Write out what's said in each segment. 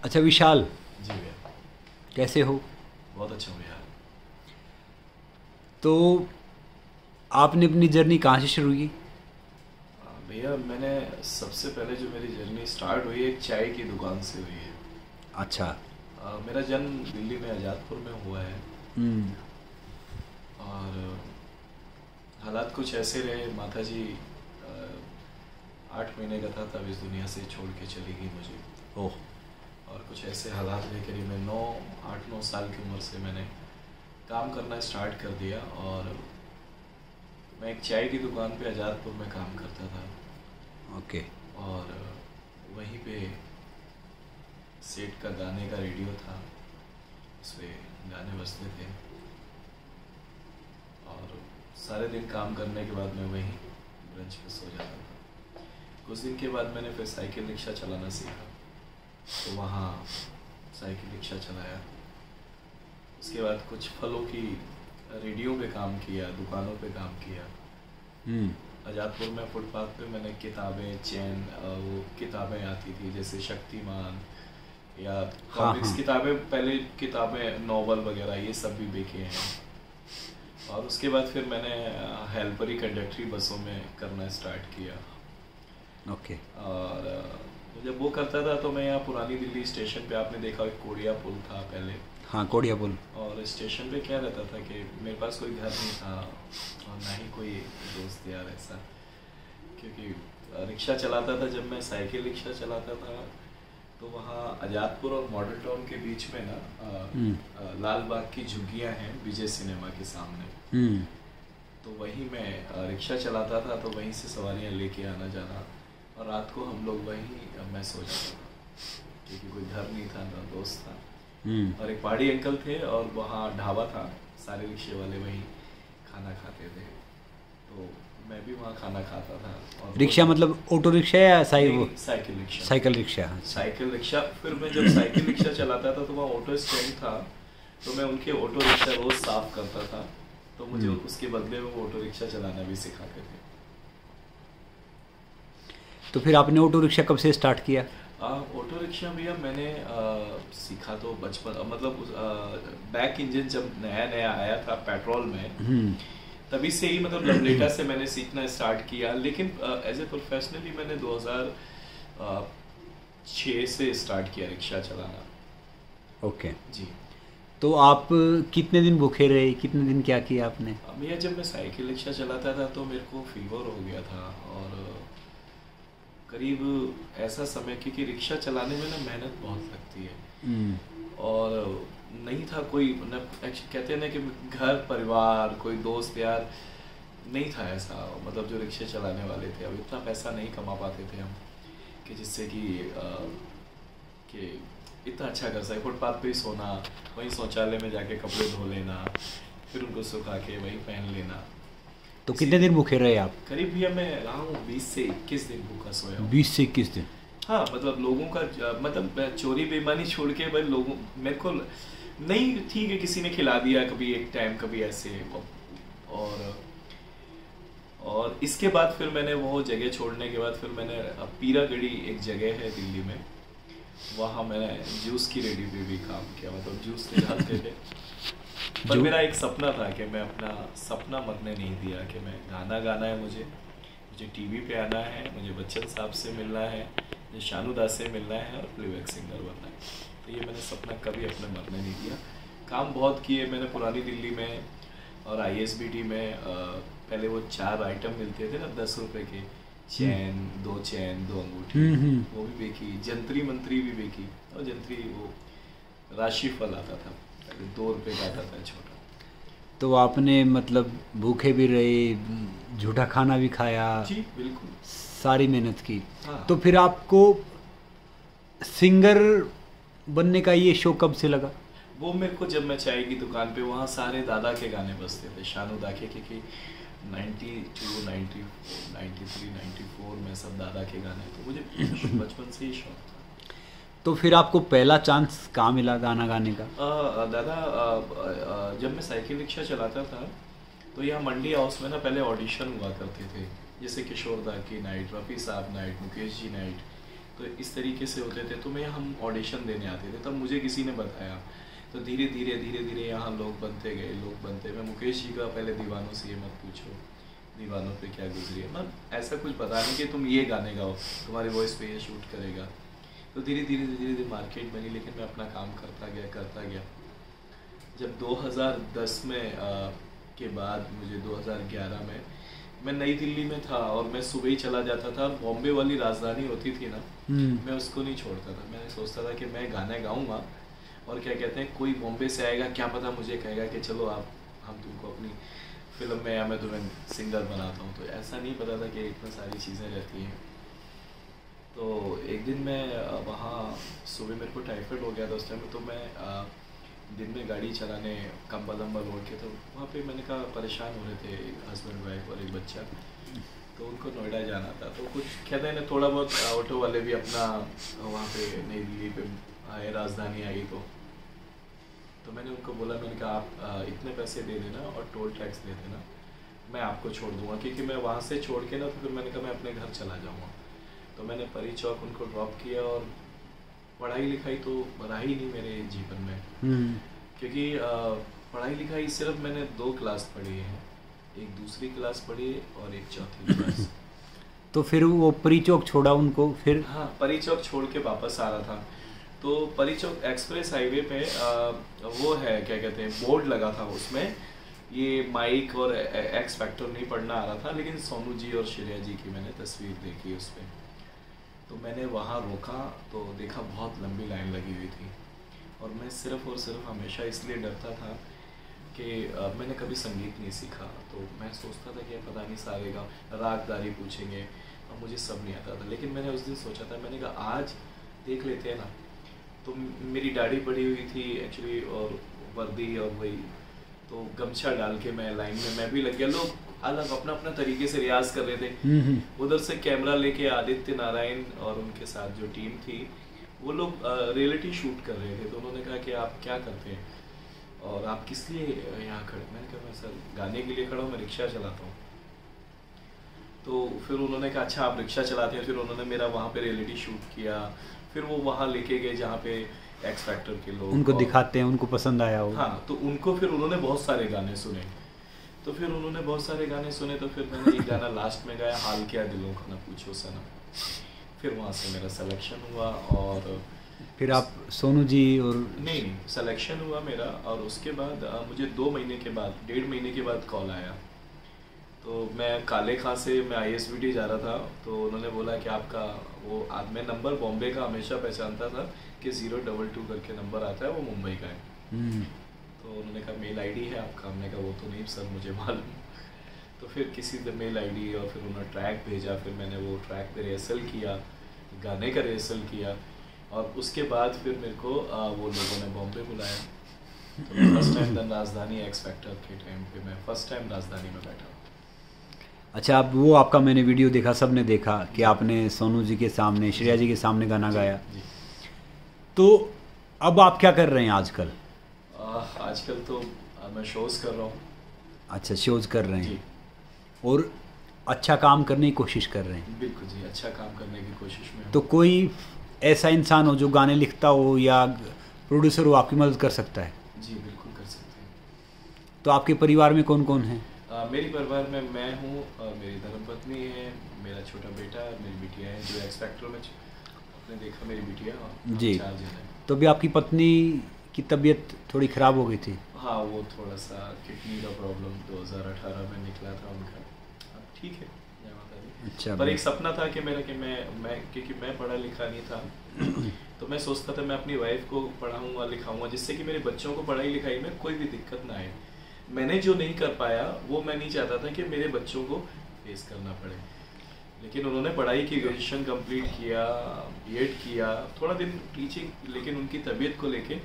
अच्छा विशाल, जी भैया। कैसे हो? बहुत अच्छा हूँ भैया। तो आपने अपनी जर्नी कहाँ से शुरू की? भैया मैंने सबसे पहले जो मेरी जर्नी स्टार्ट हुई है एक चाय की दुकान से हुई है। अच्छा। मेरा जन्म दिल्ली में आज़ादपुर में हुआ है। हम्म। और हालात कुछ ऐसे रहे, माता जी 8 महीने का था तब इस दुनिया से छोड़ के चली गई मुझे। ओह। और कुछ ऐसे हालात रहे, करीब मैं 8-9 साल की उम्र से मैंने काम करना स्टार्ट कर दिया। और मैं एक चाय की दुकान पे आज़ादपुर में काम करता था। ओके। और वहीं पे सेठ का गाने का रेडियो था, उसमें गाने बजते थे। और सारे दिन काम करने के बाद मैं वहीं ब्रंच पे सो जाता था। कुछ दिन के बाद मैंने फिर साइकिल रिक्शा चलाना सीखा, तो वहाँ साइकिल रिक्शा चलाया। उसके बाद कुछ फलों की रेडियो पे काम किया, दुकानों पे काम किया। हम्म। आज़ादपुर में फुटपाथ पे मैंने किताबें, चैन, वो किताबें आती थी जैसे शक्तिमान या हाँ कॉमिक्स हाँ। किताबें, पहले किताबें, नॉवल वगैरह ये सब भी बेचे हैं। और उसके बाद फिर मैंने हेल्परी कंडक्टरी बसों में करना स्टार्ट किया। ओके। और जब वो करता था तो मैं यहाँ पुरानी दिल्ली स्टेशन पे, आपने देखा एक कोड़िया पुल था पहले। हाँ, कोडिया पुल। और स्टेशन पे क्या रहता था कि मेरे पास कोई घर नहीं था और ना ही कोई दोस्त यार ऐसा, क्योंकि रिक्शा चलाता था। जब मैं साइकिल रिक्शा चलाता था तो वहाँ आज़ादपुर और मॉडल टाउन के बीच में ना लाल बाग की झुग्गियाँ हैं विजय सिनेमा के सामने। हम्म। तो वहीं मैं रिक्शा चलाता था, तो वहीं से सवारियाँ लेके आना जाना। और रात को हम लोग वहीं मैं सो जाता था, क्योंकि कोई घर नहीं था ना दोस्त था। हम्म। और एक पहाड़ी अंकल थे और वहाँ ढाबा था, सारे रिक्शे वाले वहीं खाना खाते थे, तो मैं भी वहाँ खाना खाता था। और रिक्शा मतलब ऑटो रिक्शा या वो? Cycle rickshaw. साइकिल रिक्शा, अच्छा। Cycle rickshaw. फिर मैं जब साइकिल रिक्शा चलाता था तो वहाँ ऑटो स्टैंड था, तो मैं उनके ऑटो रिक्शा रोज साफ करता था, तो मुझे उसके बदले में वो ऑटो रिक्शा चलाना भी सिखाते थे। तो फिर आपने ऑटो रिक्शा कब से स्टार्ट किया? ऑटो रिक्शा भैया मैंने सीखा तो बचपन, मतलब बैक इंजन जब नया नया आया था पेट्रोल में, हम्म। तभी से ही, मतलब लवलेटा से मैंने सीखना स्टार्ट किया। लेकिन एज ए प्रोफेशनली मैंने 2006 से स्टार्ट किया रिक्शा चलाना। ओके। जी। तो आप कितने दिन भूखे रहे, कितने दिन क्या किया आपने? भैया जब मैं साइकिल रिक्शा चलाता था तो मेरे को फीवर हो गया था। और करीब ऐसा समय, क्योंकि रिक्शा चलाने में ना मेहनत बहुत लगती है, हम्म। और नहीं था कोई, न कहते हैं ना कि घर परिवार, कोई दोस्त यार नहीं था ऐसा, मतलब जो रिक्शे चलाने वाले थे। अब इतना पैसा नहीं कमा पाते थे हम कि जिससे कि इतना अच्छा कर सके। फुटपाथ पे ही सोना, वहीं शौचालय में जाके कपड़े धो लेना, फिर उनको सुखा के वहीं पहन लेना। तो इसी कितने दिन भूखे रहे आप? करीब भैया मैं रहा हूँ 20 से 21 दिन भूखा सोया हूँ। 20 से 21 दिन? हाँ, मतलब लोगों का मतलब चोरी बेईमानी छोड़ के भाई, लोगों मेरे को नहीं, ठीक है किसी ने खिला दिया कभी एक टाइम, कभी ऐसे। और और इसके बाद फिर मैंने वो जगह छोड़ने के बाद फिर मैंने पीरागढ़ी एक जगह है दिल्ली में, वहाँ मैंने जूस की रेडी पे भी काम किया, मतलब जूस निकालते थे। पर मेरा एक सपना था कि मैं अपना सपना मरने नहीं दिया, कि मैं गाना गाना है मुझे टीवी पे आना है, मुझे बच्चन साहब से मिलना है, मुझे शानू दास से मिलना है और प्लेबैक सिंगर बनना है। तो ये मैंने सपना कभी अपने मरने नहीं दिया। काम बहुत किए मैंने पुरानी दिल्ली में और ISBT में। पहले वो 4 आइटम मिलते थे ना 10 रुपए के, चैन, 2 अंगूठी, वो भी बेची। जंतरी मंत्री भी बेची। और जंतरी वो राशि फल आता था, 2 रुपए का आता था छोटा। तो आपने मतलब भूखे भी रहे, झूठा खाना भी खाया, जी बिल्कुल। सारी मेहनत की। हाँ। तो फिर आपको सिंगर बनने का ये शौक कब से लगा? वो मेरे को जब मैं चाय की दुकान पे, वहाँ सारे दादा के गाने बजते थे, शानू दा के, क्योंकि 92, 94, 93, 94 में सब दादा के गाने, तो मुझे बचपन से ही शौक था। तो फिर आपको पहला चांस कहाँ मिला गाना गाने का? दादा, जब मैं साइकिल रिक्शा चलाता था तो यहाँ मंडी हाउस में ना पहले ऑडिशन हुआ करते थे, जैसे किशोर दा की नाइट, रफ़ी साहब नाइट, मुकेश जी नाइट, तो इस तरीके से होते थे। तो मैं हम ऑडिशन देने आते थे, तब मुझे किसी ने बताया। तो धीरे धीरे यहाँ लोग बनते गए, लोग बनते। मैं मुकेश जी का पहले दीवानों से ये मत पूछो, दीवानों पे क्या गुजरी है, मतलब ऐसा कुछ पता नहीं कि तुम ये गाने गाओ, तुम्हारी वॉइस पे ये शूट करेगा। तो धीरे धीरे मार्केट बनी, लेकिन मैं अपना काम करता गया। जब 2010 में के बाद मुझे 2011 में मैं नई दिल्ली में था और मैं सुबह ही चला जाता था। बॉम्बे वाली राजधानी होती थी ना, मैं उसको नहीं छोड़ता था। मैं सोचता था कि मैं गाने गाऊंगा और क्या कहते हैं, कोई बॉम्बे से आएगा, क्या पता मुझे कहेगा कि चलो आप, हम तुमको अपनी फिल्म में या मैं तुम्हें सिंगर बनाता हूँ। तो ऐसा नहीं पता था कि इतनी सारी चीज़ें रहती हैं। तो एक दिन मैं वहाँ सुबह मेरे को टाइफाइड हो गया था उस टाइम में। तो मैं दिन में गाड़ी चलाने कंबल अम्बल ओढ़ के, तो वहाँ पे मैंने कहा परेशान हो रहे थे हस्बैंड वाइफ और एक बच्चा। तो उनको नोएडा जाना था, तो कुछ कहते हैं ना, थोड़ा बहुत ऑटो वाले भी अपना वहाँ पे नई दिल्ली पे आए, राजधानी आई। तो मैंने उनको बोला, मैंने कहा आप इतने पैसे दे देना और टोल टैक्स दे देना, मैं आपको छोड़ दूंगा। क्योंकि मैं वहाँ से छोड़ के ना, तो फिर मैंने कहा मैं अपने घर चला जाऊँगा। तो मैंने परी चौक उनको ड्रॉप किया और पढ़ाई लिखाई तो रहा ही नहीं मेरे जीवन में। क्योंकि पढ़ाई लिखाई सिर्फ मैंने 2 क्लास पढ़ी है, एक दूसरी क्लास पढ़ी और एक चौथी क्लास। तो फिर वो परी चौक छोड़ा उनको फिर? हाँ, परी चौक छोड़ के वापस आ रहा था। तो परी चौक एक्सप्रेस हाईवे पे वो है, क्या कहते हैं, बोर्ड लगा था, उसमें ये माइक और एक्स फैक्टर नहीं पढ़ना आ रहा था, लेकिन सोनू जी और श्रेया जी की मैंने तस्वीर देखी उस पर। तो मैंने वहाँ रोका तो देखा बहुत लंबी लाइन लगी हुई थी। और मैं सिर्फ और सिर्फ हमेशा इसलिए डरता था कि मैंने कभी संगीत नहीं सीखा। तो मैं सोचता था कि पता नहीं सारे गाँव रागदारी पूछेंगे, और मुझे सब नहीं आता था। लेकिन मैंने उस दिन सोचा था, मैंने कहा आज देख लेते हैं ना। तो मेरी दाढ़ी पड़ी हुई थी एक्चुअली, और वर्दी और वही, तो गमछा डाल के मैं लाइन में मैं भी लग गया। लोग अलग अपना अपना तरीके से रियाज कर रहे थे। उधर से कैमरा लेके आदित्य नारायण और उनके साथ जो टीम थी, वो लोग रियलिटी शूट कर रहे थे। तो उन्होंने कहा कि आप क्या करते हैं और आप किस लिए यहाँ खड़े? मैंने कहा मैं सर गाने के लिए खड़ा हूँ, मैं रिक्शा चलाता हूँ। तो फिर उन्होंने कहा अच्छा आप रिक्शा चलाते हैं। फिर उन्होंने मेरा वहाँ पे रियलिटी शूट किया। फिर वो वहाँ लेके गए जहाँ पे एक्स फैक्टर के लोग उनको दिखाते हैं, उनको पसंद आया हो। हाँ, तो उनको फिर उन्होंने बहुत सारे गाने सुने। तो फिर उन्होंने बहुत सारे गाने सुने, तो फिर मैंने एक गाना लास्ट में गाया, हाल क्या दिलों का ना पूछो सनम। फिर वहाँ से मेरा सिलेक्शन हुआ। और फिर आप सोनू जी और नहीं सिलेक्शन हुआ मेरा। और उसके बाद मुझे 2 महीने के बाद, 1.5 महीने के बाद कॉल आया। तो मैं काले खां से मैं ISBT जा रहा था। तो उन्होंने बोला कि आपका वो मैं नंबर बॉम्बे का हमेशा पहचानता था कि 022 करके नंबर आता है, वो मुंबई का है। तो उन्होंने कहा मेल ID है आपका? हमने कहा वो तो नहीं सर मुझे मालूम। तो फिर किसी ने मेल ID और फिर उन्होंने ट्रैक भेजा। फिर मैंने वो ट्रैक पे रिहर्सल किया, गाने का रिहर्सल किया। और उसके बाद फिर मेरे को वो लोगों ने बॉम्बे बुलाया। तो फर्स्ट टाइम देन राजधानी एक्स फैक्टर के टाइम पे मैं फर्स्ट टाइम राजधानी में बैठा। अच्छा, अब वो आपका मैंने वीडियो देखा, सबने देखा कि आपने सोनू जी के सामने, श्रेया जी के सामने गाना गाया। तो अब आप क्या कर रहे हैं आजकल? आजकल तो मैं शोज़ कर रहा हूँ। अच्छा, शोज़ कर रहे हैं और अच्छा काम करने की कोशिश कर रहे हैं? बिल्कुल जी, अच्छा काम करने की कोशिश में। तो कोई ऐसा इंसान हो जो गाने लिखता हो या प्रोड्यूसर हो, आपकी मदद कर सकता है? जी बिल्कुल कर सकते हैं। तो आपके परिवार में कौन कौन है? मेरे परिवार में मैं हूँ, मेरी धर्मपत्नी है, मेरा छोटा बेटा, मेरी बिटिया है जो एक्स फैक्टर में आपने देखा मेरी बिटिया, जी। 4 जन है। तो अभी आपकी पत्नी की तबीयत थोड़ी ख़राब हो गई थी? हाँ, वो थोड़ा सा किडनी का प्रॉब्लम 2018 में निकला था उनका। अब ठीक है, जय माता दी। अच्छा, पर एक सपना था कि मेरा कि मैं क्योंकि मैं पढ़ा लिखा नहीं था तो मैं सोचता था मैं अपनी वाइफ को पढ़ाऊँगा लिखाऊँगा, जिससे कि मेरे बच्चों को पढ़ाई लिखाई में कोई भी दिक्कत ना आए। मैंने जो नहीं कर पाया वो मैं नहीं चाहता था कि मेरे बच्चों को फेस करना पड़े। लेकिन उन्होंने पढ़ाई की, ग्रेजुएशन कंप्लीट किया, B.Ed किया, थोड़ा दिन टीचिंग, लेकिन उनकी तबीयत को लेके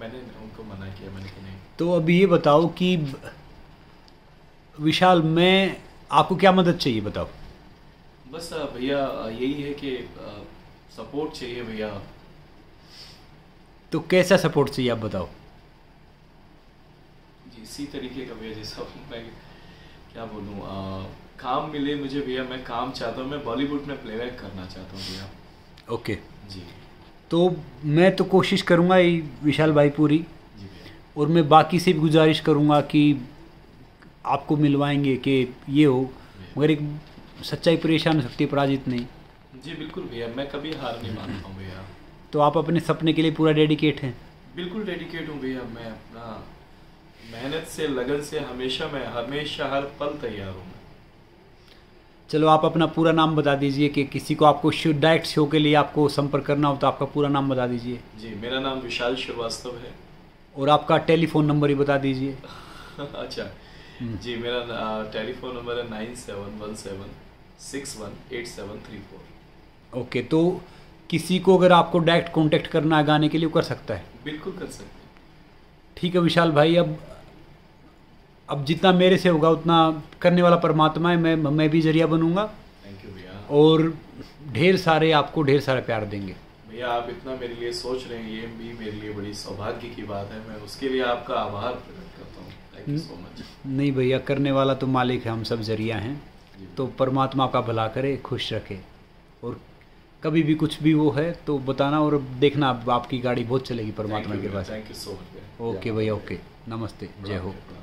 मैंने उनको मना किया। मैंने कहा नहीं। तो अभी ये बताओ कि विशाल, मैं आपको क्या मदद चाहिए बताओ? बस भैया यही है कि सपोर्ट चाहिए भैया। तो कैसा सपोर्ट चाहिए आप बताओ? जी इसी तरीके का भैया, जैसा मैं क्या बोलूँ, काम मिले मुझे भैया। मैं काम चाहता हूँ, मैं बॉलीवुड में प्लेबैक करना चाहता हूँ भैया। ओके। जी तो मैं तो कोशिश करूँगा ही विशाल भाई पूरी, जी भैया। और मैं बाकी से भी गुजारिश करूँगा कि आपको मिलवाएंगे कि ये हो, मगर एक सच्चाई परेशान हो सकती है, पराजित नहीं। जी बिल्कुल भैया, मैं कभी हार नहीं मानता हूँ भैया। तो आप अपने सपने के लिए पूरा डेडिकेट हैं? बिल्कुल डेडिकेट हूँ भैया, मैं अपना मेहनत से लगन से मैं हमेशा हर पल तैयार हूँ। चलो आप अपना पूरा नाम बता दीजिए कि किसी को आपको डायरेक्ट शो के लिए आपको संपर्क करना हो तो आपका पूरा नाम बता दीजिए। जी मेरा नाम विशाल श्रीवास्तव है। और आपका टेलीफोन नंबर ही बता दीजिए। अच्छा जी, मेरा टेलीफोन नंबर है 9717618734। ओके, तो किसी को अगर आपको डायरेक्ट कांटेक्ट करना है गाने के लिए, वो कर सकता है? बिल्कुल कर सकते हैं। ठीक है विशाल भाई, अब जितना मेरे से होगा उतना करने वाला परमात्मा है, मैं भी जरिया बनूंगा। थैंक यू भैया। और आपको ढेर सारा प्यार देंगे भैया। आप इतना मेरे लिए सोच रहे हैं, ये भी मेरे लिए बड़ी सौभाग्य की बात है। मैं उसके लिए आपका आभार प्रकट करता हूँ। Thank you so much. नहीं भैया, करने वाला तो मालिक है, हम सब जरिया हैं। तो परमात्मा आपका भला करे, खुश रखे, और कभी भी कुछ भी वो है तो बताना, और देखना आपकी गाड़ी बहुत चलेगी परमात्मा के पास। Thank you so much. Okay भैया, ओके, नमस्ते, जय हो।